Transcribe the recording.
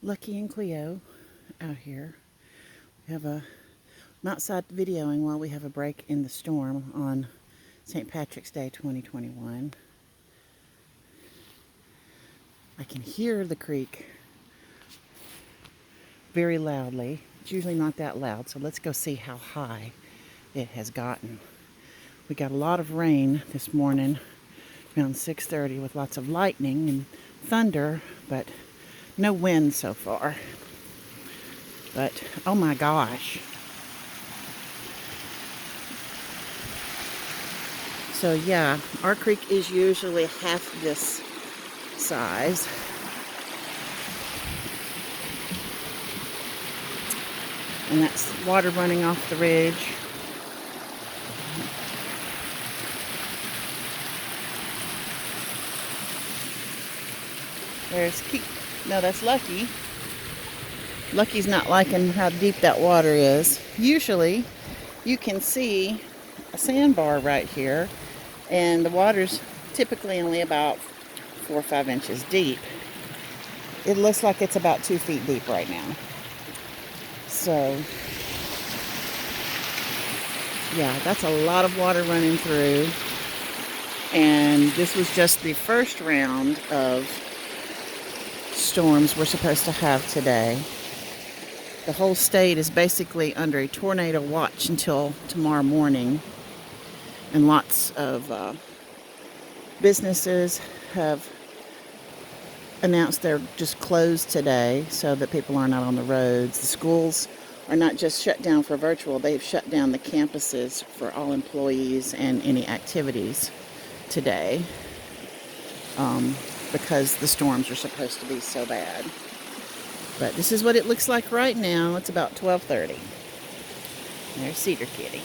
Lucky and Cleo out here. I'm outside videoing while we have a break in the storm on St. Patrick's Day 2021. I can hear the creek very loudly. It's usually not that loud, so let's go see how high it has gotten. We got a lot of rain this morning around 6:30 with lots of lightning and thunder, but no wind so far. But oh my gosh. So yeah, our creek is usually half this size. And that's water running off the ridge. There's no, that's Lucky. Lucky's not liking how deep that water is. Usually you can see a sandbar right here, and the water's typically only about 4 or 5 inches deep. It looks like it's about 2 feet deep right now. So yeah, that's a lot of water running through. And this was just the first round of storms we're supposed to have today. The whole state is basically under a tornado watch until tomorrow morning. And lots of businesses have announced they're just closed today so that people are not on the roads. The schools are not just shut down for virtual, they've shut down the campuses for all employees and any activities today because the storms are supposed to be so bad. But this is what it looks like right now. It's about 12:30. There's Cedar Kitty.